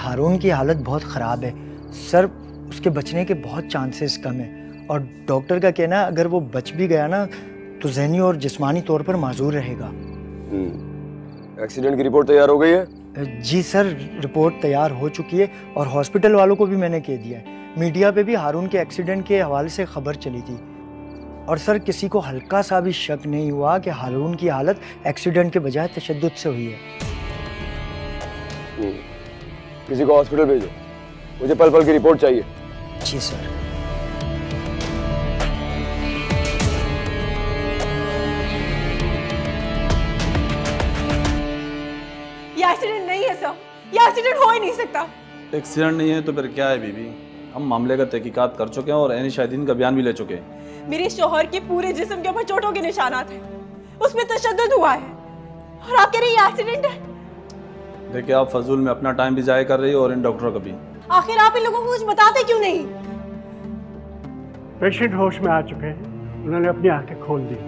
हारून की हालत बहुत ख़राब है सर, उसके बचने के बहुत चांसेस कम है और डॉक्टर का कहना है अगर वो बच भी गया ना तो ज़हनी और जिस्मानी तौर पर माजूर रहेगा। एक्सीडेंट की रिपोर्ट तैयार हो गई है? जी सर, रिपोर्ट तैयार हो चुकी है और हॉस्पिटल वालों को भी मैंने कह दिया है। मीडिया पे भी हारून के एक्सीडेंट के हवाले से खबर चली थी और सर किसी को हल्का सा भी शक नहीं हुआ कि हारून की हालत एक्सीडेंट के बजाय तशद्दुद से हुई है। किसी को हॉस्पिटल भेजो, मुझे पल पल की रिपोर्ट चाहिए। जी सर। ये एक्सीडेंट नहीं है सर, ये एक्सीडेंट हो ही नहीं सकता। एक्सीडेंट नहीं है तो फिर क्या है बीबी? हम मामले का तहकीकात कर चुके हैं और एनी शाहिदीन का बयान भी ले चुके हैं। मेरे शौहर के पूरे जिस्म के ऊपर चोटों के निशानात हैं, उसमें तशद्दुद हुआ है और आप कह रहे हैं ये एक्सीडेंट है। देखिए आप फजूल में अपना टाइम भी जाया कर रही हो और इन डॉक्टरों का भी। आखिर आप इन लोगों को कुछ बताते क्यों नहीं? पेशेंट होश में आ चुके हैं, उन्होंने अपनी आंखें खोल दी।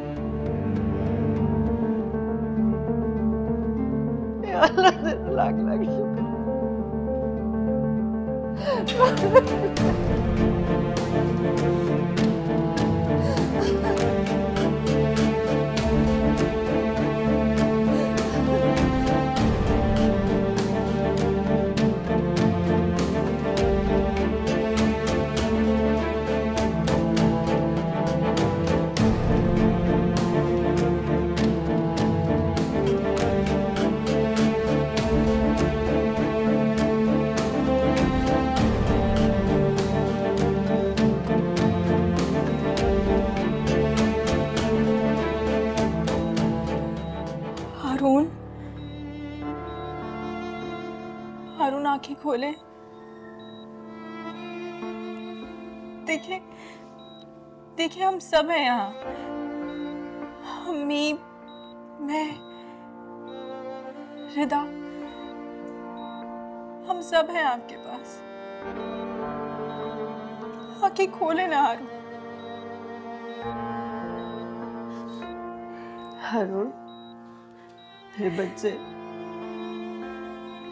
लाख लाख शुक्र। हारून आंखें खोले। देखिए देखिए हम सब हैं यहाँ, अम्मी, मैं, रिदा, हम सब हैं आपके पास। आंखें खोले ना हारून। हारून, तेरे बच्चे,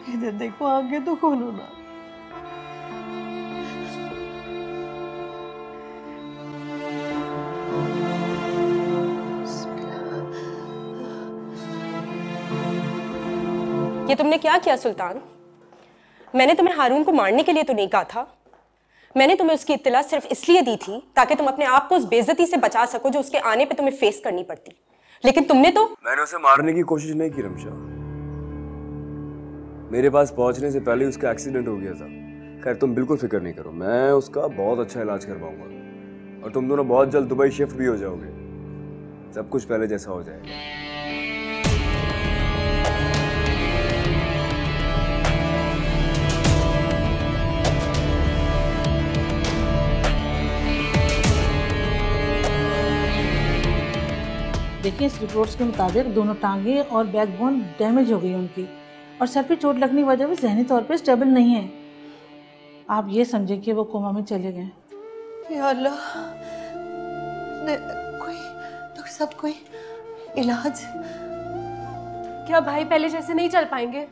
इधर देखो, आगे तो खोलो ना। ये तुमने क्या किया सुल्तान? मैंने तुम्हें हारून को मारने के लिए तो नहीं कहा था। मैंने तुम्हें उसकी इत्तला सिर्फ इसलिए दी थी ताकि तुम अपने आप को उस बेइज्जती से बचा सको जो उसके आने पे तुम्हें फेस करनी पड़ती। लेकिन तुमने तो। मैंने उसे मारने की कोशिश नहीं की रमशा, मेरे पास पहुंचने से पहले उसका एक्सीडेंट हो गया था। खैर तुम बिल्कुल फिक्र नहीं करो, मैं उसका बहुत अच्छा इलाज करवाऊंगा और तुम दोनों बहुत जल्द दुबई शिफ्ट भी हो जाओगे। सब कुछ पहले जैसा हो जाएगा। देखिए इस रिपोर्ट्स के मुताबिक दोनों टांगे और बैकबोन डैमेज हो गई उनकी और सर पे चोट लगने की वजह से जहनी तौर पे स्टेबल नहीं है। आप ये समझें कि वो कोमा में चले गए। या अल्लाह, कोई डॉक्टर साहब कोई इलाज? क्या भाई पहले जैसे नहीं चल पाएंगे?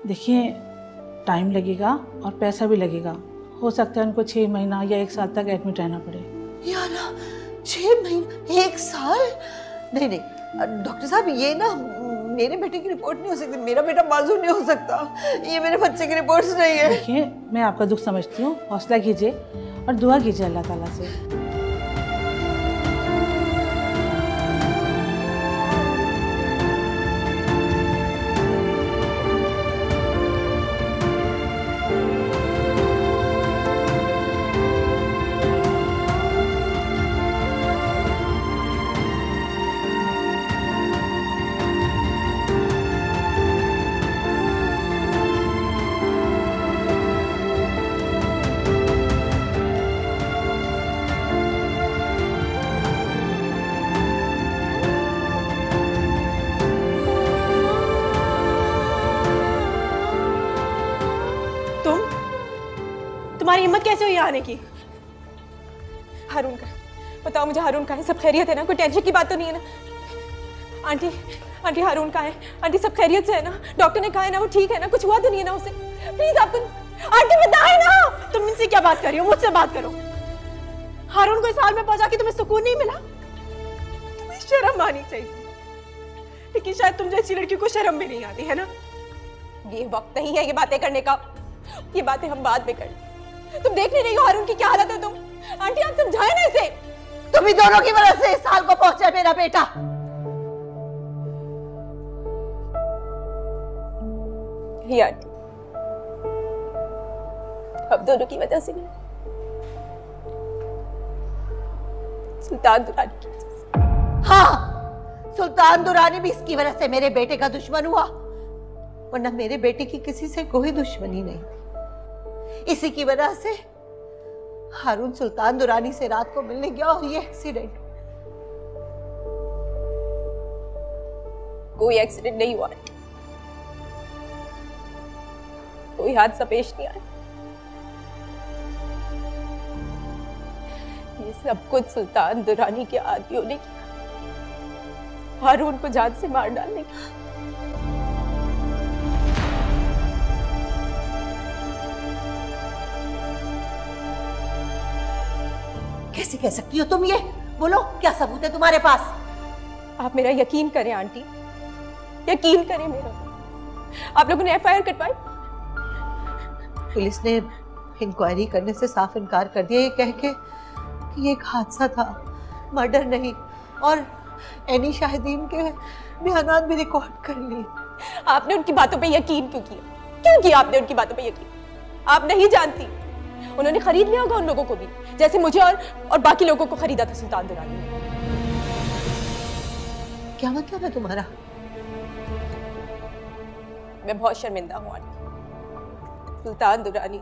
देखिए टाइम लगेगा और पैसा भी लगेगा। हो सकता है उनको 6 महीना या 1 साल तक एडमिट रहना पड़े। या अल्लाह, 6 महीने 1 साल? नहीं नहीं डॉक्टर साहब, ये ना मेरे बेटे की रिपोर्ट नहीं हो सकती, मेरा बेटा माजूर नहीं हो सकता, ये मेरे बच्चे की रिपोर्ट्स नहीं है। देखिए मैं आपका दुख समझती हूँ, हौसला कीजिए और दुआ कीजिए अल्लाह ताला से। तुम्हारी हिम्मत कैसे हुई आने की? हारून का बताओ मुझे, हारून का है? सब खैरियत है ना? कोई टेंशन की बात तो नहीं है ना? आंटी आंटी हारून कहाँ है? आंटी सब खैरियत से है ना? डॉक्टर ने कहा है ना वो ठीक है ना? कुछ हुआ तो नहीं है ना उसे? प्लीज आप आंटी बताए ना। तुम इनसे क्या बात कर रही हो? मुझसे बात करो। हारून को इस हाल में पहुंचा के तुम्हें सुकून नहीं मिला? तुम्हें शर्म आनी चाहिए, लेकिन शायद तुम जैसी लड़की को शर्म भी नहीं आती है ना। ये वक्त नहीं है ये बातें करने का, ये बातें हम बाद में कर। तुम देख नहीं रही हो हारून की क्या हालत है? तुम आंटी आप समझाए ना इसे। तुम्ही दोनों की वजह से इस हाल को पहुंचा मेरा बेटा। ही आंटी, अब दोनों की वजह से नहीं, सुल्तान दुरानी की वजह से। हाँ, सुल्तान दुरानी भी इसकी वजह से मेरे बेटे का दुश्मन हुआ, वरना मेरे बेटे की किसी से कोई दुश्मनी नहीं थी। इसी की वजह से हारून सुल्तान दुरानी से रात को मिलने गया और ये एक्सीडेंट। कोई एक्सीडेंट नहीं हुआ, कोई हादसा पेश नहीं आया। ये सब कुछ सुल्तान दुरानी के आदियों ने किया, हारून को जान से मार डालने की। कैसे कह सकती हो तुम ये? बोलो, क्या सबूत है तुम्हारे पास? आप मेरा यकीन करें आंटी, यकीन करें मेरा। आप लोगों ने एफआईआर कटवाई? पुलिस ने इंक्वायरी करने से साफ इनकार कर दिया, ये कह के कि ये एक हादसा था, मर्डर नहीं। और एनी शाहिदीन के बयानात भी रिकॉर्ड कर लिए। आपने उनकी बातों पे यकीन क्यों किया? क्यों किया आपने उनकी बातों पे यकीन? आप नहीं जानती, उन्होंने खरीद लिया होगा उन लोगों को भी, जैसे मुझे और बाकी लोगों को खरीदा था सुल्तान दुरानी ने। क्या मतलब है तुम्हारा? मैं बहुत शर्मिंदा हूँ आंटी। सुल्तान दुरानी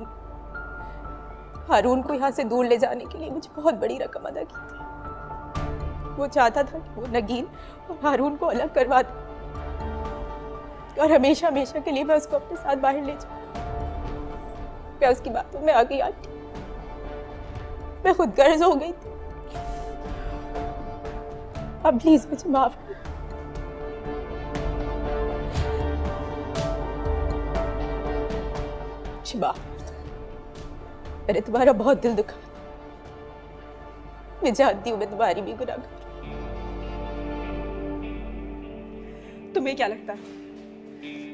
हारून को यहाँ से दूर ले जाने के लिए मुझे बहुत बड़ी रकम अदा की थी। वो चाहता था कि वो नगीन और हारून को अलग करवा दे और हमेशा हमेशा के लिए मैं उसको अपने साथ बाहर ले जाऊं। मैं उसकी बातों में आ गई आंटी, मैं खुद गर्ज हो गई थी। अब प्लीज मुझे माफ कर। माफ, मैंने तुम्हारा बहुत दिल दुखा। मैं जानती हूँ मैं तुम्हारी भी गुनाहगार। तुम्हें क्या लगता है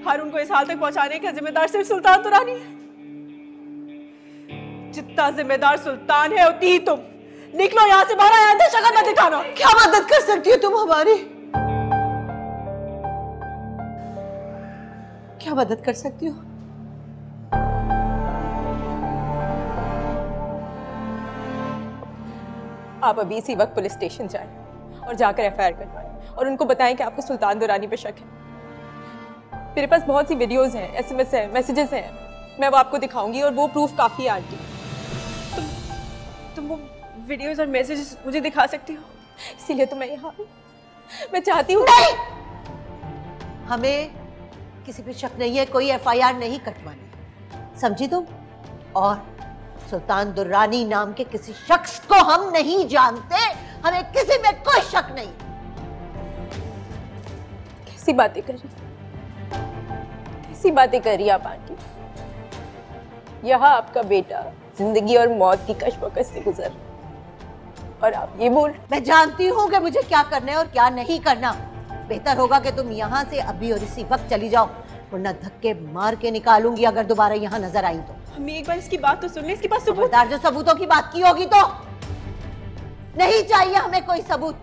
हारून को इस हाल तक पहुंचाने का जिम्मेदार सिर्फ सुल्तान दुरानी है? जितना जिम्मेदार सुल्तान है उतनी ही तुम। निकलो यहाँ से बाहर, आया शक्ल मत दिखाना। क्या मदद कर सकती हो तुम हमारी? क्या मदद कर सकती हो? आप अभी इसी वक्त पुलिस स्टेशन जाएं और जाकर एफआईआर करवाएं और उनको बताएं कि आपको सुल्तान दुरानी पे शक है। मेरे पास बहुत सी वीडियोस हैं, एसएमएस हैं, मैसेजेस हैं, मैं वो आपको दिखाऊंगी और वो प्रूफ काफी है आंटी। तुम वो वीडियोस और मैसेजेस मुझे दिखा सकती हो? इसीलिए तो मैं यहाँ हूँ। मैं चाहती हूँ। नहीं, हमें किसी पे शक नहीं है, कोई एफआईआर नहीं कटवानी, समझी तुम? और सुल्तान दुरानी नाम के किसी शख्स को हम नहीं जानते, हमें किसी में कोई शक नहीं। कैसी बातें कर रही, कैसी बातें कर रही आप आंटी? यहाँ आपका बेटा जिंदगी और मौत की कश्मकश से गुजर और आप ये बोल। मैं जानती हूँ कि मुझे क्या करना है और क्या नहीं करना। बेहतर होगा कि तुम यहाँ से अभी और इसी वक्त चली जाओ, वरना धक्के मार के निकालूंगी अगर दोबारा यहाँ नजर आई तो। हमें एक बार इसकी बात तो सुन ले, इसके पास सबूत। खबरदार, जो सबूतों की बात की होगी तो। नहीं चाहिए हमें कोई सबूत।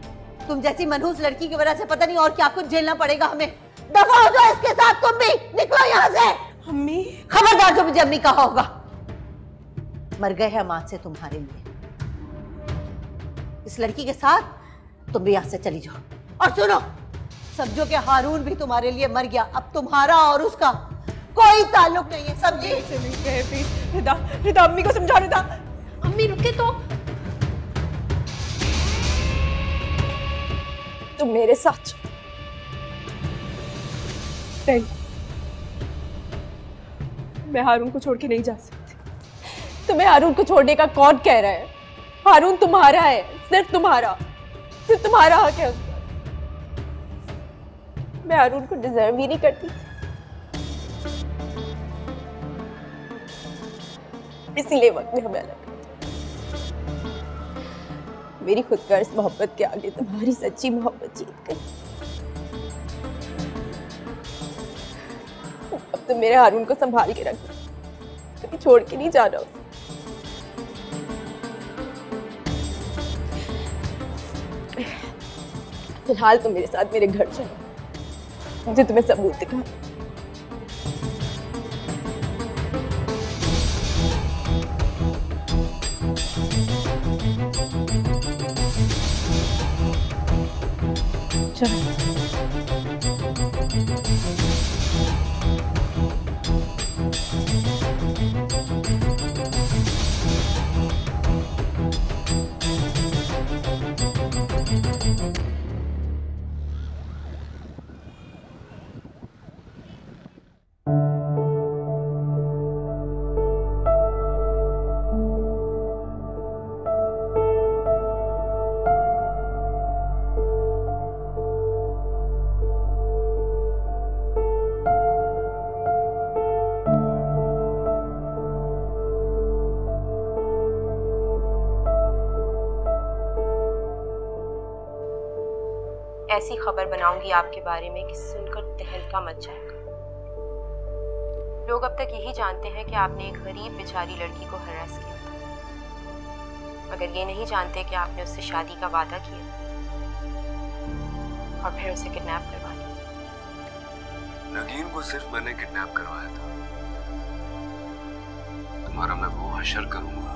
तुम जैसी मनहूस लड़की की वजह से पता नहीं और क्या कुछ झेलना पड़ेगा हमें। दफा हो जाओ इसके साथ, तुम भी निकलो यहाँ से। अम्मी, खबरदार, जो मुझे अम्मी कहा होगा। मर गए हैं हम आज से तुम्हारे लिए। इस लड़की के साथ तुम भी यहाँ से चली जाओ। और सुनो, समझो कि हारून भी तुम्हारे लिए मर गया, अब तुम्हारा और उसका कोई ताल्लुक नहीं है, समझी? ऐसे नहीं कहे प्लीज। रिदा, रिदा अम्मी को समझा। रिदा अम्मी रुके तो। तुम मेरे साथ चलो। नहीं, मैं हारून को छोड़ के नहीं जा सकती। तुम्हें हारून को छोड़ने का कौन कह रहा है? हारून तुम्हारा है, सिर्फ तुम्हारा हक है उस पर। मैं हारून को डिजर्व ही नहीं करती, इसीलिए वक्त ने हमें अलग कर दिया। मेरी खुदगर्ज मोहब्बत के आगे तुम्हारी सच्ची मोहब्बत जीत गई। अब तुम मेरे हारून को संभाल के रखना, कभी छोड़ के नहीं जाना उसे। फिलहाल तुम मेरे साथ मेरे घर चलो, मुझे तुम्हें सबूत दिखा। चलो ऐसी खबर बनाऊंगी आपके बारे में कि सुनकर तहलका मच जाएगा। लोग अब तक यही जानते हैं कि आपने एक गरीब बेचारी लड़की को हरास किया था, मगर ये नहीं जानते कि आपने उससे शादी का वादा किया और फिर उसे किडनैप करवा लिया। नगीन को सिर्फ मैंने किडनैप करवाया था। तुम्हारा मैं वो हशर करूंगा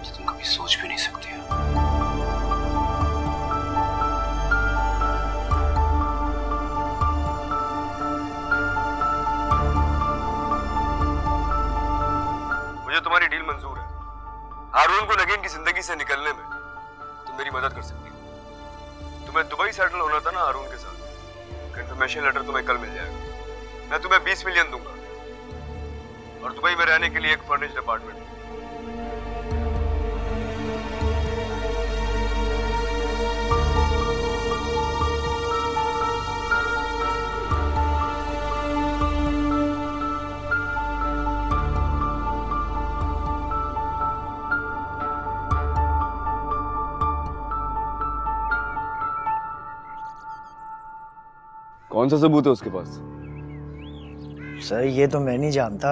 जो तुम कभी सोच भी नहीं सकती हो। तुम्हारी डील मंजूर है। हारून को नगीन की जिंदगी से निकलने में तुम मेरी मदद कर सकती हो। तुम्हें दुबई सेटल होना था ना हारून के साथ, कंफर्मेशन लेटर तुम्हें कल मिल जाएगा। मैं तुम्हें 20 मिलियन दूंगा और दुबई में रहने के लिए एक फर्निश्ड अपार्टमेंट। कौन सा सबूत है उसके पास? सर ये तो मैं नहीं जानता,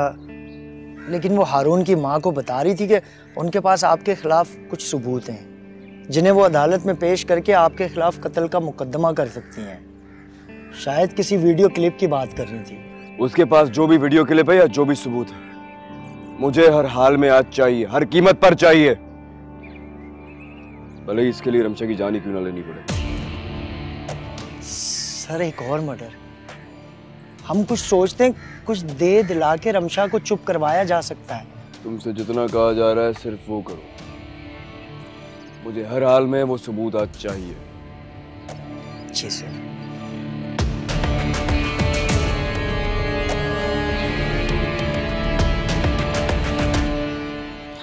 लेकिन वो हारून की माँ को बता रही थी कि उनके पास आपके खिलाफ कुछ सबूत हैं जिन्हें वो अदालत में पेश करके आपके खिलाफ कत्ल का मुकदमा कर सकती हैं। शायद किसी वीडियो क्लिप की बात कर रही थी। उसके पास जो भी वीडियो क्लिप है या जो भी सबूत है, मुझे हर हाल में आज चाहिए, हर कीमत पर चाहिए, भले ही इसके लिए रमशा की जान ही क्यों ना लेनी पड़े। सर एक और मर्डर, हम कुछ सोचते हैं कुछ दे दिला के रमशा को चुप करवाया जा सकता है। तुमसे जितना कहा जा रहा है सिर्फ वो करो। मुझे हर हाल में वो सबूत आज चाहिए। जी सर।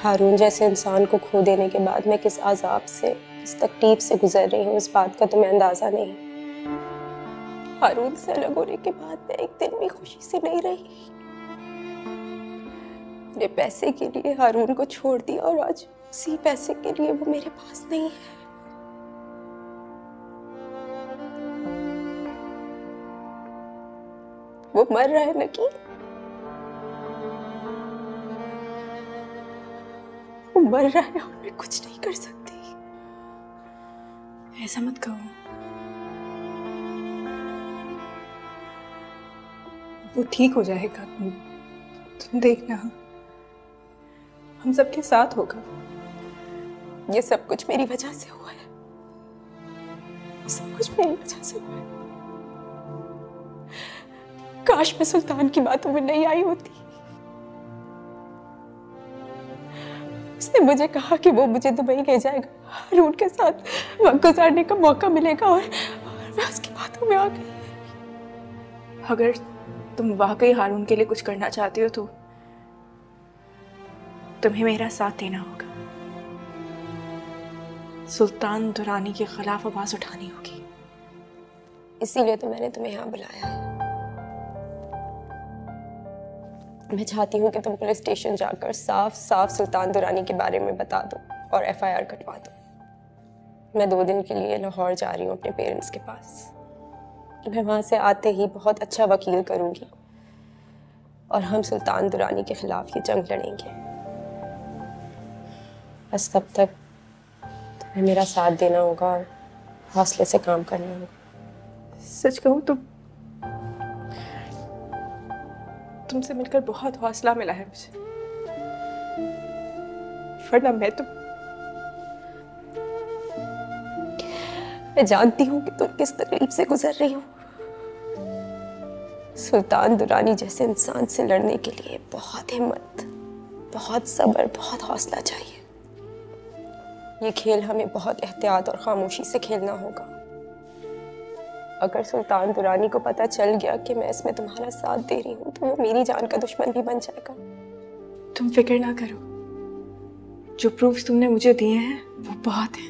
हारून जैसे इंसान को खो देने के बाद मैं किस अजाब से, किस तकलीफ से गुजर रही हूँ, इस बात का तुम्हें अंदाजा नहीं। हारून से अलग होने के बाद मैं एक दिन भी खुशी से नहीं रही। मेरे पैसे के लिए हारून को छोड़ दिया और आज उसी पैसे के लिए वो मेरे पास नहीं है। वो मर रहा है नकी, वो मर रहा है और मैं कुछ नहीं कर सकती। ऐसा मत कहो, वो ठीक हो जाएगा। तुम देखना, हम सबके साथ होगा। ये सब कुछ मेरी वजह से हुआ है, ये सब कुछ मेरी वजह से हुआ है। काश मैं सुल्तान की बातों में नहीं आई होती। उसने मुझे कहा कि वो मुझे दुबई ले जाएगा, हारून के साथ वक्त गुजारने का मौका मिलेगा और मैं उसकी बातों में आ गई। अगर तुम वाकई हारून के लिए कुछ करना चाहती हो तो तुम्हें मेरा साथ देना होगा। सुल्तान दुरानी के खिलाफ आवाज उठानी होगी। इसीलिए तो मैंने तुम्हें यहाँ बुलाया है। मैं चाहती हूँ कि तुम पुलिस स्टेशन जाकर साफ साफ सुल्तान दुरानी के बारे में बता दो और FIR कटवा दो। मैं 2 दिन के लिए लाहौर जा रही हूँ अपने पेरेंट्स के पास। मैं वहाँ से आते ही बहुत अच्छा वकील करूँगी और हम सुल्तान दुरानी के खिलाफ ये जंग लड़ेंगे। बस तब तक तुम्हें मेरा साथ देना होगा और हौसले से काम करना होगा। सच कहूँ तो तुमसे मिलकर बहुत हौसला मिला है मुझे, वरना मैं जानती हूँ कि तुम किस तकलीफ से गुजर रही हो। सुल्तान दुरानी जैसे इंसान से लड़ने के लिए बहुत हिम्मत, बहुत सब्र, बहुत हौसला चाहिए। ये खेल हमें बहुत एहतियात और खामोशी से खेलना होगा। अगर सुल्तान दुरानी को पता चल गया कि मैं इसमें तुम्हारा साथ दे रही हूँ तो वो मेरी जान का दुश्मन भी बन जाएगा। तुम फिक्र ना करो, जो प्रूफ्स तुमने मुझे दिए हैं वो बहुत हैं।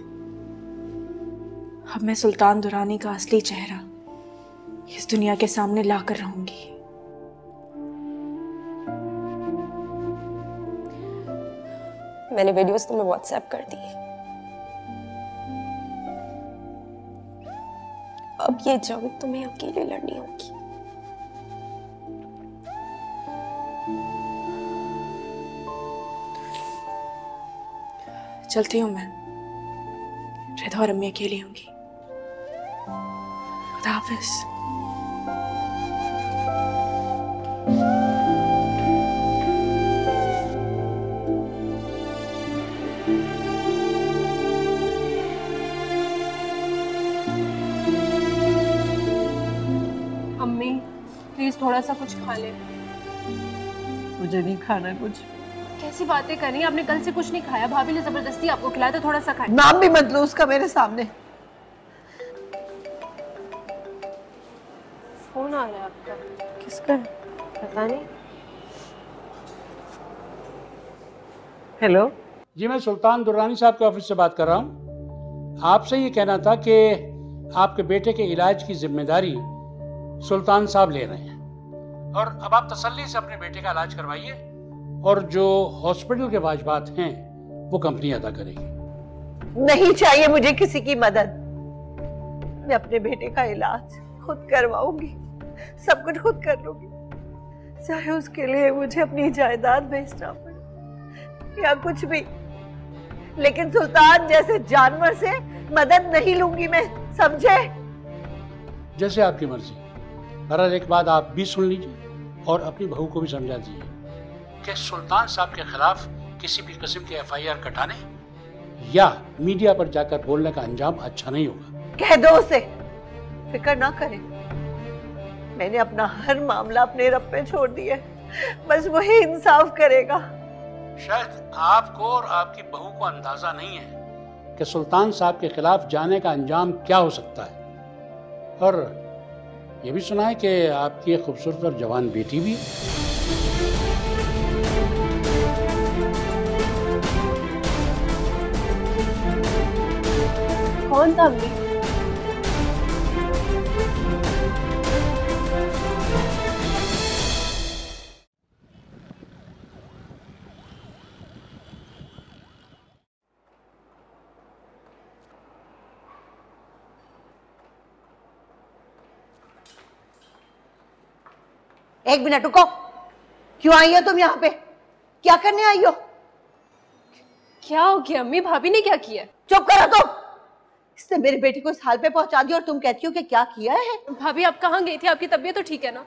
अब मैं सुल्तान दुरानी का असली चेहरा इस दुनिया के सामने लाकर रहूंगी। मैंने वीडियोस तुम्हें व्हाट्सएप कर दी है। अब ये जंग तुम्हें अकेले लड़नी होगी। चलती हूँ मैं, रिधा और अम्मी अकेली होंगी। खुदा हाफिज। अम्मी प्लीज थोड़ा सा कुछ खा ले। मुझे नहीं खाना कुछ। कैसी बातें कर रही हैं? आपने कल से कुछ नहीं खाया, भाभी ने जबरदस्ती आपको खिलाया, तो थोड़ा सा खाए। नाम भी मत लो उसका मेरे सामने। फोन आ रहा है आपका। किसका? पता नहीं। हेलो जी, मैं सुल्तान दुरानी साहब के ऑफिस से बात कर रहा हूँ। आपसे ये कहना था कि आपके बेटे के इलाज की जिम्मेदारी सुल्तान साहब ले रहे हैं और अब आप तसल्ली से अपने बेटे का इलाज करवाइए और जो हॉस्पिटल के वाजिबात हैं वो कंपनी अदा करेगी। नहीं चाहिए मुझे किसी की मदद। मैं अपने बेटे का इलाज खुद करवाऊंगी, सब कुछ खुद कर लूंगी, चाहे उसके लिए मुझे अपनी जायदाद बेचना पड़े या कुछ भी। लेकिन सुल्तान जैसे जानवर से मदद नहीं लूंगी मैं, समझे? जैसे आपकी मर्जी। बहरहाल एक बात आप भी सुन लीजिए और अपनी बहू को भी समझा दीजिए कि सुल्तान साहब के खिलाफ किसी भी किस्म के FIR कटाने या मीडिया पर जाकर बोलने का अंजाम अच्छा नहीं होगा। कह दो उसे फिक्र ना करे। मैंने अपना हर मामला अपने रब पे छोड़ दिया, बस वही इंसाफ करेगा। शायद आपको और आपकी बहू को अंदाजा नहीं है कि सुल्तान साहब के खिलाफ जाने का अंजाम क्या हो सकता है। और ये भी सुना है कि आपकी एक खूबसूरत और जवान बेटी भी है। कौन था अम्मी? एक मिनट रुको। क्यों आई हो तुम यहाँ पे? क्या करने आई हो? क्या हो गया अम्मी? भाभी ने क्या किया? चुप करो तुम। इसने मेरे बेटे को इस हाल पे पहुंचा दिया और तुम कहती हो कि क्या किया है? भाभी आप कहाँ गई थी? आपकी तबीयत तो ठीक है ना?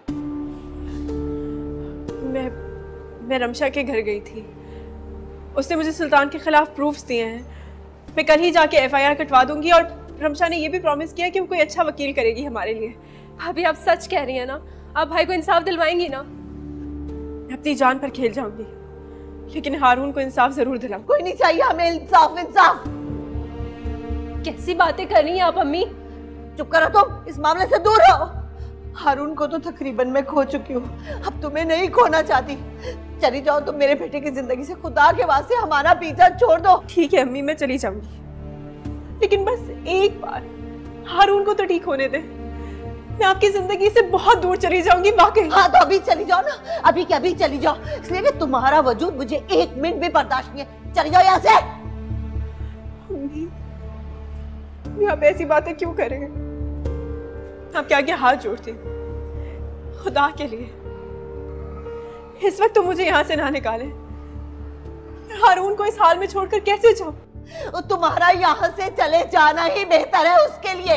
मैं रमशा के घर गई थी। उसने मुझे सुल्तान के खिलाफ प्रूफ्स दिए हैं। मैं कल ही जाके FIR कटवा दूंगी और रमशा ने ये भी प्रॉमिस किया कि वो कोई अच्छा वकील करेगी हमारे लिए। भाभी आप सच कह रही हैं ना? आप भाई को इंसाफ दिलवाएंगी ना? मैं अपनी जान पर खेल जाऊंगी, लेकिन हारून को इंसाफ जरूर दिलाऊंगी। कोई नहीं चाहिए हमें इंसाफ। इंसाफ कैसी बातें कर रही हैं आप अम्मी? चुप करो तुम, इस मामले से दूर रहो। हारून को तो तकरीबन मैं खो चुकी हूँ, अब तुम्हें नहीं खोना चाहती। चली जाओ तुम मेरे बेटे की जिंदगी से। खुदा के वास्ते हमारा पीछा छोड़ दो। ठीक है अम्मी, मैं चली जाऊंगी, लेकिन बस एक बार हारून को तो ठीक होने दे। मैं आपकी जिंदगी से बहुत दूर चली जाऊंगी वाकई। हाँ तो अभी चली जाओ ना, अभी के अभी चली जाओ, इसलिए कि तुम्हारा वजूद मुझे 1 मिनट भी बर्दाश्त नहीं है। चली जाओ यहाँ से। आप ऐसी बातें क्यों कर रहे हैं? आपके आगे हाथ जोड़ती हूँ, खुदा के लिए इस वक्त तो मुझे यहाँ से ना निकाले। हारून को इस हाल में छोड़कर कैसे जाऊं? तुम्हारा यहाँ से चले जाना ही बेहतर है उसके लिए,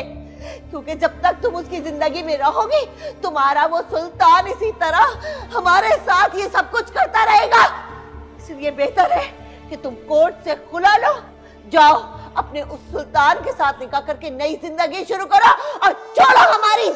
क्योंकि जब तक तुम उसकी जिंदगी में रहोगी तुम्हारा वो सुल्तान इसी तरह हमारे साथ ये सब कुछ करता रहेगा। इसलिए बेहतर है कि तुम कोर्ट से खुला लो, जाओ अपने उस सुल्तान के साथ निकाह करके नई जिंदगी शुरू करो और छोड़ो हमारी।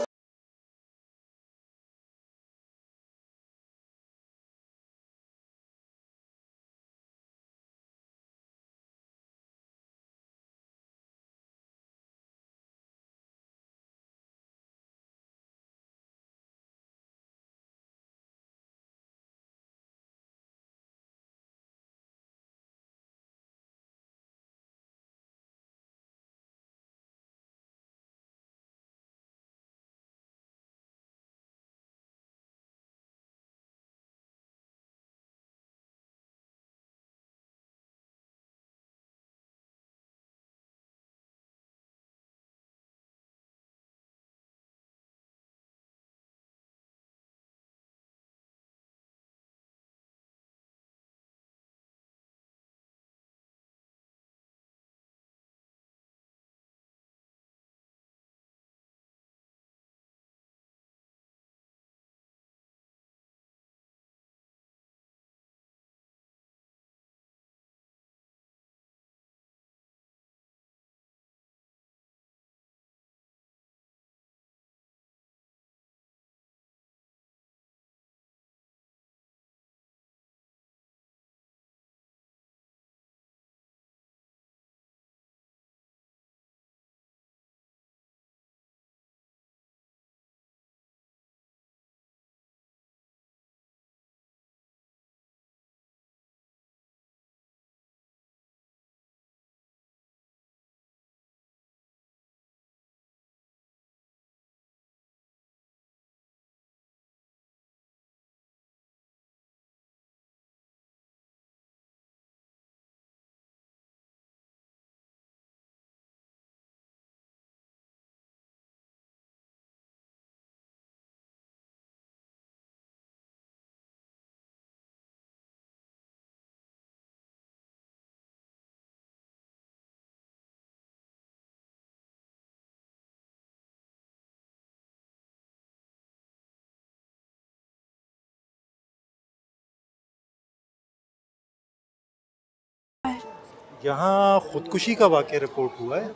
यहाँ खुदकुशी का वाक़या रिपोर्ट हुआ है।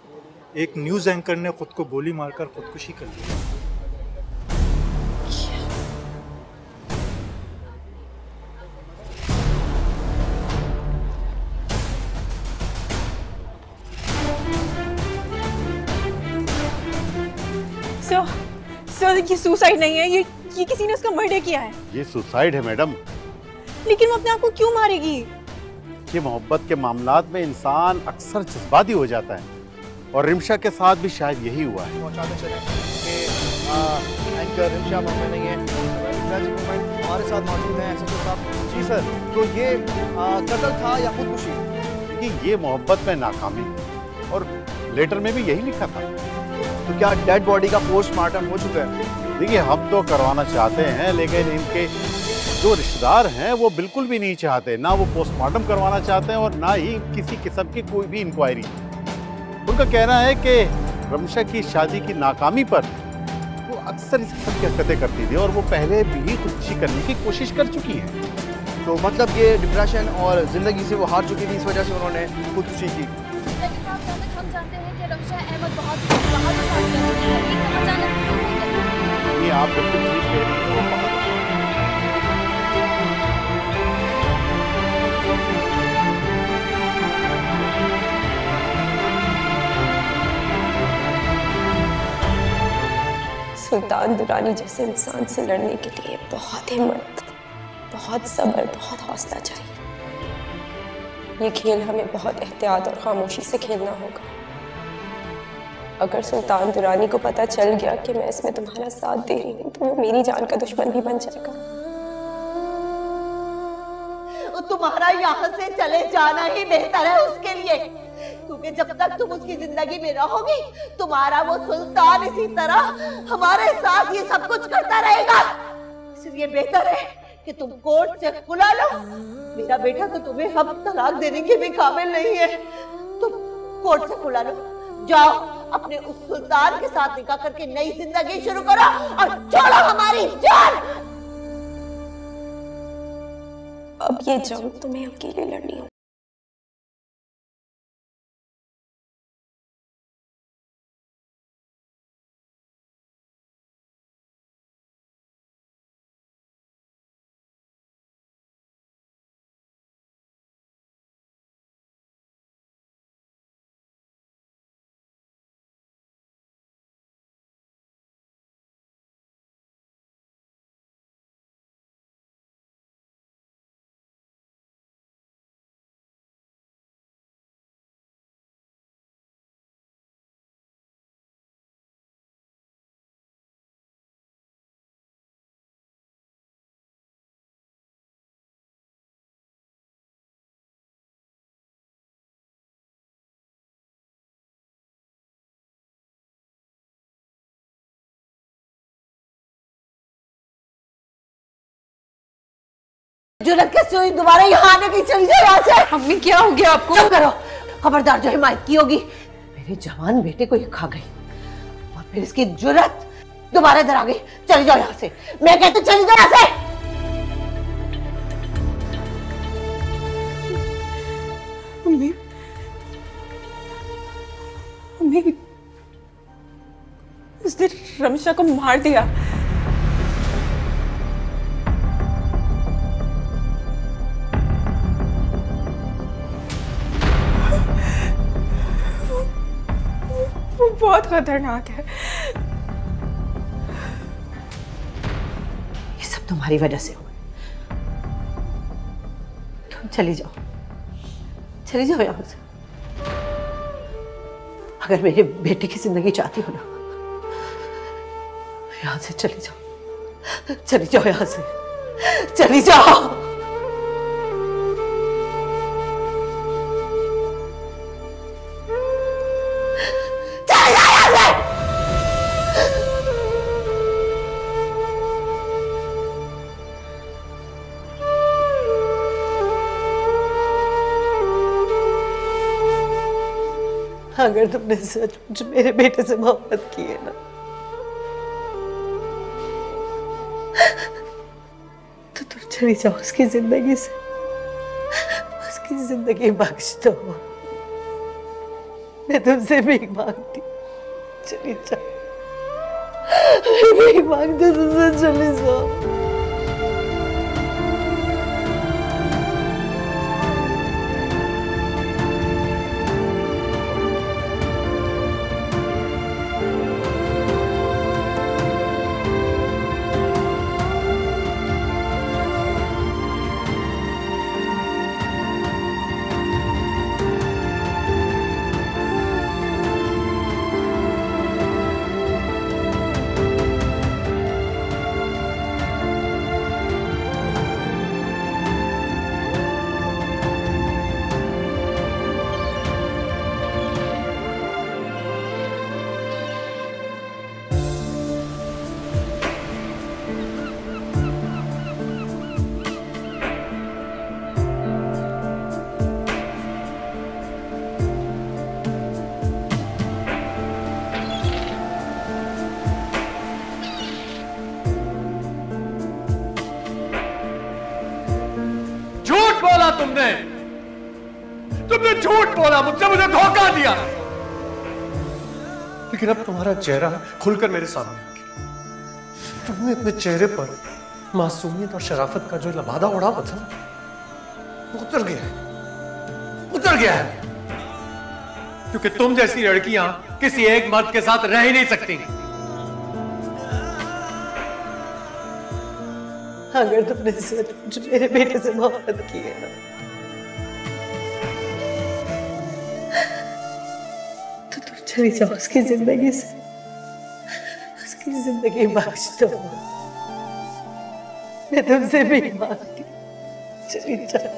एक न्यूज़ एंकर ने खुद को गोली मारकर खुदकुशी कर ली। सर ये सुसाइड नहीं है, ये किसी ने उसका मर्डर किया है। ये सुसाइड है मैडम। लेकिन वो अपने आप को क्यों मारेगी? कि मोहब्बत के मामलात में इंसान अक्सर जज्बाती हो जाता है और रिमशा के साथ भी शायद यही हुआ है। पहुंचाते चले कि एंकर रिमशा में नहीं है, हमारे साथ मौजूद हैं एसएचओ साहब। जी सर, तो ये कत्ल था या खुदकुशी? देखिए ये मोहब्बत में नाकामी और लेटर में भी यही लिखा था। तो क्या डेड बॉडी का पोस्टमार्टम हो चुका है? देखिए हम तो करवाना चाहते हैं लेकिन इनके जो रिश्तेदार हैं वो बिल्कुल भी नहीं चाहते, ना वो पोस्टमार्टम करवाना चाहते हैं और ना ही किसी किस्म की कोई भी इंक्वायरी। उनका कहना है कि रमशा की शादी की नाकामी पर वो अक्सर इस किस्म की हरकतें करती थी और वो पहले भी खुदकुशी करने की कोशिश कर चुकी है। तो मतलब ये डिप्रेशन और जिंदगी से वो हार चुकी थी, इस वजह से उन्होंने खुदकुशी की। हम जानते हैं कि रमशा अहमद बहुत आप बिल्कुल ठीक कह रही हैं। सुल्तान दुरानी जैसे इंसान से लड़ने के लिए बहुत हिम्मत, बहुत सब्र, बहुत हौसला चाहिए। ये खेल हमें बहुत एहतियात और खामोशी से खेलना होगा। अगर सुल्तान दुरानी को पता चल गया कि मैं इसमें तुम्हारा साथ दे रही हूँ तो वो मेरी जान का दुश्मन भी बन जाएगा। तुम्हारा यहाँ से चले जाना ही बेहतर है उसके लिए, क्योंकि जब तक तुम उसकी जिंदगी में रहोगी तुम्हारा वो सुल्तान इसी तरह हमारे साथ ये सब कुछ करता रहेगा। इसलिए बेहतर है कि तुम कोर्ट से खुला लो। मेरा बेटा तो तुम्हें हम तलाक देने के भी काबिल नहीं है। तुम कोर्ट से खुला लो, जाओ अपने उस सुल्तान के साथ निकाह करके नई जिंदगी शुरू करो और छोड़ो हमारी जान। अब ये जंग तुम्हें अकेले लड़नी होगी। जुर्रत कैसे हुई दोबारा यहाँ आने की? चली जाओ यहाँ से। अम्मी क्या हो गया आपको? चुप करो, खबरदार जो हिमायत की होगी मेरे जवान बेटे को ये खा गई और फिर इसकी जुर्रत दोबारा इधर आ गई। चली जाओ यहाँ से, मैं कहती चली जाओ यहाँ से। अम्मी, अम्मी, उसने रमशा को मार दिया। वो बहुत खतरनाक है। ये सब तुम्हारी वजह से हुआ। तुम चली जाओ यहाँ से। अगर मेरे बेटे की जिंदगी चाहती हो ना, यहाँ से चली जाओ यहाँ से, चली जाओ। अगर तुमने सचमुच मेरे बेटे से मोहब्बत की है ना, तो तुम चली जाओ उसकी जिंदगी से, उसकी जिंदगी बख्श दो। मैं तुमसे भीख मांगती, चली जाओ, भीख मांगती तुमसे, चली जाओ। तुमने झूठ बोला मुझसे, मुझे धोखा दिया। लेकिन अब तुम्हारा चेहरा खुलकर मेरे सामने आ गया। तुमने अपने चेहरे पर मासूमियत और शराफत का जो लबादा उड़ा हुआ था वो उतर गया है, क्योंकि तुम जैसी लड़कियां किसी एक मर्द के साथ रह ही नहीं सकती। अगर तुमने सच मेरे बेटे से मोहब्बत की है ना, चली जाओ उसकी जिंदगी से, उसकी जिंदगी बख्श दो। मैं तुमसे भी मांगती, चली जाओ।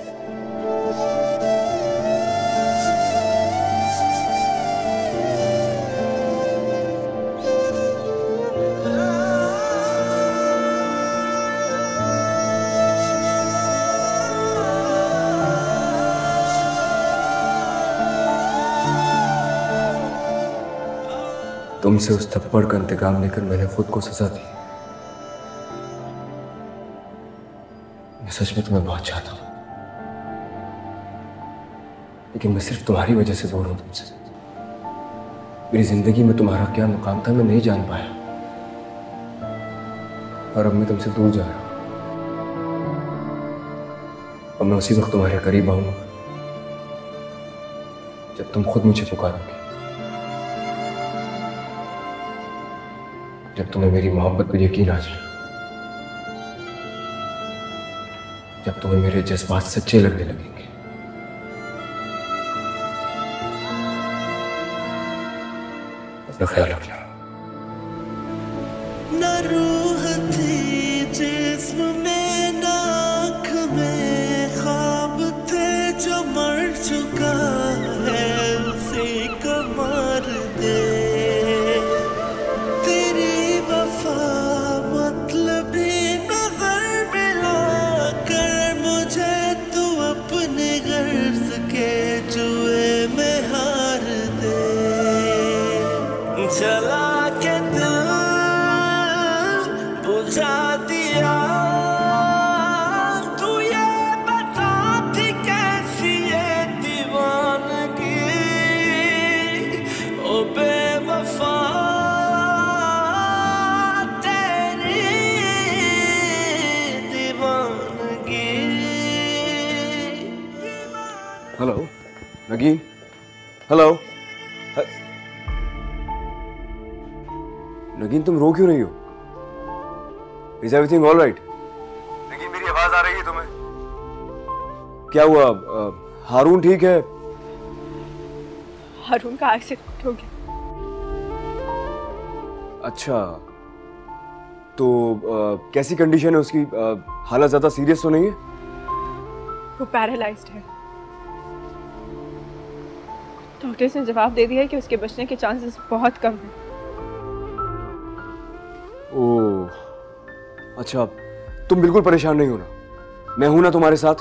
तुमसे उस थप्पड़ का इंतकाम लेकर मैंने खुद को सजा दी। मैं सच में तुम्हें बहुत चाहता हूं, लेकिन मैं सिर्फ तुम्हारी वजह से दूर हूं तुमसे। मेरी जिंदगी में तुम्हारा क्या मुकाम था मैं नहीं जान पाया, और अब मैं तुमसे दूर जा रहा हूं। अब मैं उसी वक्त तुम्हारे करीब आऊंगा जब तुम खुद मुझे पुकारोगे, जब तुम्हें मेरी मोहब्बत पर यकीन आ जाए, जब तुम्हें मेरे जज्बात सच्चे लगने लगेंगे। अपना ख्याल रखना। न रूह थी जिस्म में, न आँख में ख्वाब थे, जो मर चुका है उसे को मार दे। चला के दिल बुझा दिया, तू ये बता थी कैसी ये दीवानगी, ओ बेवफा तेरी दीवानगी। हेलो नगीन, हेलो नगीन, तुम रो क्यों रही हो? Is everything all right? नगीन, मेरी आवाज आ रही है तुम्हें? क्या हुआ? हारून ठीक है? हारून का एक्सीडेंट हो गया। अच्छा, तो कैसी कंडीशन है उसकी? हालत ज्यादा सीरियस तो नहीं है? वो पैरालाइज्ड है। डॉक्टर्स ने जवाब दे दिया है कि उसके बचने के चांसेस बहुत कम हैं। ओह, अच्छा, तुम बिल्कुल परेशान नहीं होना, मैं हूं ना तुम्हारे साथ।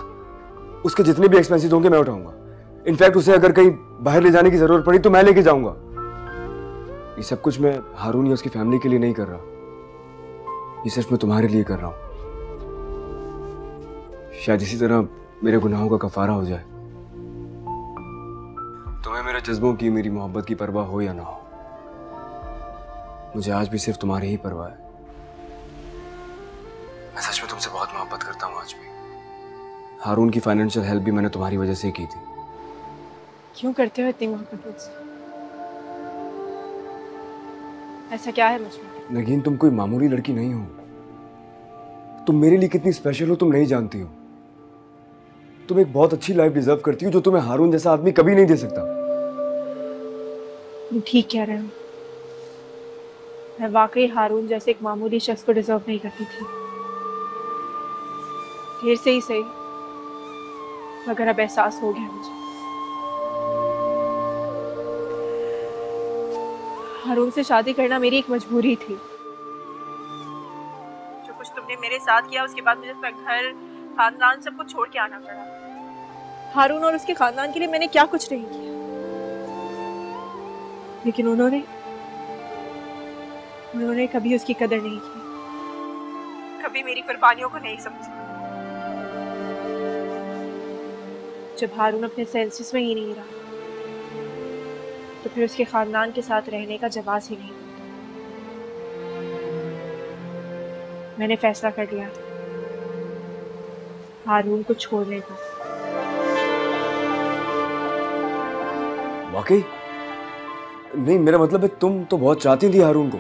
उसके जितने भी एक्सपेंसेस होंगे मैं उठाऊंगा। इनफैक्ट उसे अगर कहीं बाहर ले जाने की जरूरत पड़ी तो मैं लेके जाऊंगा। ये सब कुछ मैं हारून या उसकी फैमिली के लिए नहीं कर रहा, ये सिर्फ मैं तुम्हारे लिए कर रहा हूं। शायद इसी तरह मेरे गुनाहों का कफारा हो जाए। तुम्हें मेरे जज्बों की, मेरी मोहब्बत की परवाह हो या ना हो, मुझे आज भी सिर्फ तुम्हारी ही परवाह है। मैं सच में तुमसे बहुत मोहब्बत करता हूँ आज भी। हारून की फाइनेंशियल हेल्प भी मैंने तुम्हारी वजह से की थी। क्यों करते हो इतनी मोहब्बत मुझसे? ऐसा क्या है मुझमें? नगीन, तुम कोई मामूली लड़की नहीं हो। तुम मेरे लिए कितनी स्पेशल हो तुम नहीं जानती हो। तुम एक बहुत अच्छी लाइफ डिजर्व करती हो जो तुम्हें हारून जैसा आदमी कभी नहीं दे सकता। ठीक कह रहे हो, मैं वाकई हारून जैसे एक मामूली शख्स को डिजर्व नहीं करती थी। देर से ही सही, मगर अब एहसास हो गया मुझे। हारून से शादी करना मेरी एक मजबूरी थी। जो कुछ तुमने मेरे साथ किया उसके बाद मुझे अपना घर, खानदान सब कुछ छोड़ के आना पड़ा। हारून और उसके खानदान के लिए मैंने क्या कुछ नहीं किया, लेकिन उन्होंने कभी उसकी कदर नहीं की, कभी मेरी कुर्बानियों को नहीं समझा। जब हारून अपने सेंसेस में ही नहीं रहा तो फिर उसके खानदान के साथ रहने का जवाब ही नहीं। मैंने फैसला कर लिया हारून को छोड़ने का। वाकई? नहीं, मेरा मतलब है तुम तो बहुत चाहती थी हारून को।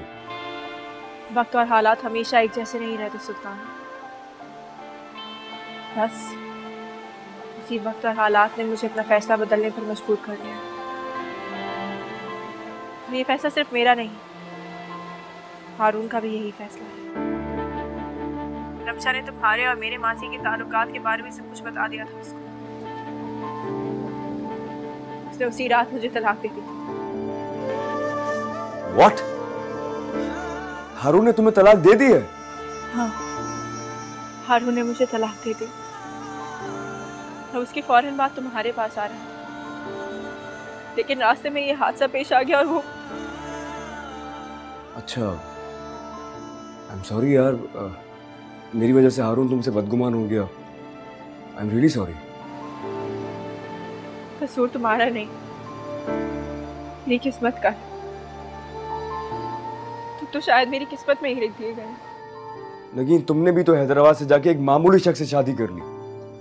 वक्त और हालात हमेशा एक जैसे नहीं रहते सुल्तान। बस उसी वक्त और हालात ने मुझे अपना फैसला बदलने पर मजबूर कर दिया। और ये फैसला सिर्फ मेरा नहीं, हारून का भी यही फैसला है। रमशा ने तुम्हारे और मेरे मासी के ताल्लुकात के बारे में सब कुछ बता दिया था उसको। उसने उसी रात मुझे तलाक दे दी थी। What? हारून ने तुम्हें तलाक दे दी है? हाँ, हारून ने मुझे तलाक दे दी और उसकी फौरन बाद तुम्हारे पास आ रहा है, लेकिन रास्ते में ये हादसा पेश आ गया और वो। अच्छा, I'm sorry यार, मेरी वजह से हारून तुमसे बदगुमान हो गया। I'm really sorry। कसूर तुम्हारा नहीं, मेरी किस्मत का। तुम तो शायद मेरी किस्मत में ही लिख दिए गए। नगीन, तुमने भी तो हैदराबाद से जाके एक मामूली शख्स से शादी कर ली।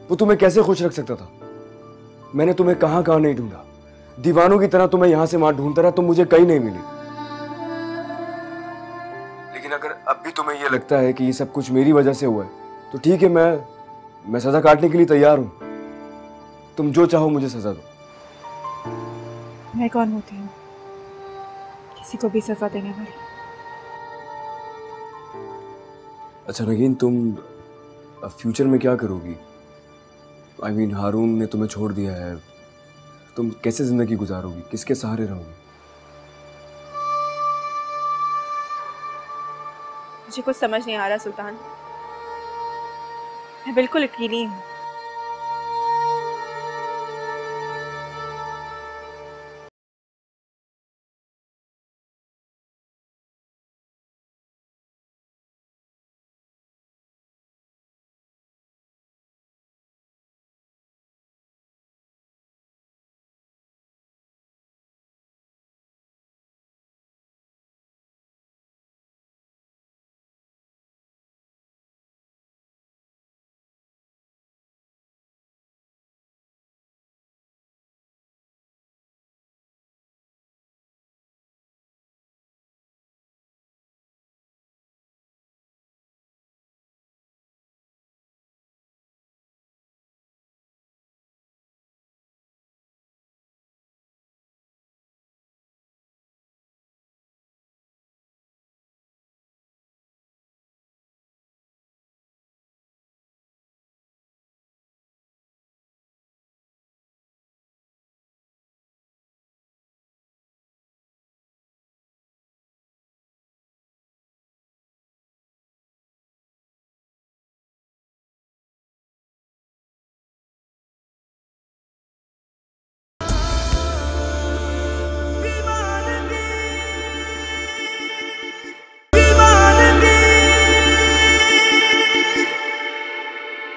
वो तुम्हें कैसे खुश रख सकता था? मैंने तुम्हें कहां कहां नहीं ढूंढा, दीवानों की तरह तुम्हें यहां से वहां ढूंढता रहा, तुम मुझे कहीं नहीं मिली। लेकिन अगर अब भी तुम्हें यह लगता है कि ये सब कुछ मेरी वजह से हुआ है तो ठीक है, मैं सजा काटने के लिए तैयार हूं। तुम जो चाहो मुझे सजा दो। मैं कौन होती हूँ किसी को भी सजा देने वाली? अच्छा नगीन, तुम अब फ्यूचर में क्या करोगी? I mean, हारून ने तुम्हें छोड़ दिया है, तुम कैसे जिंदगी गुजारोगी, किसके सहारे रहोगी? मुझे कुछ समझ नहीं आ रहा सुल्तान। मैं बिल्कुल अकेली हूँ।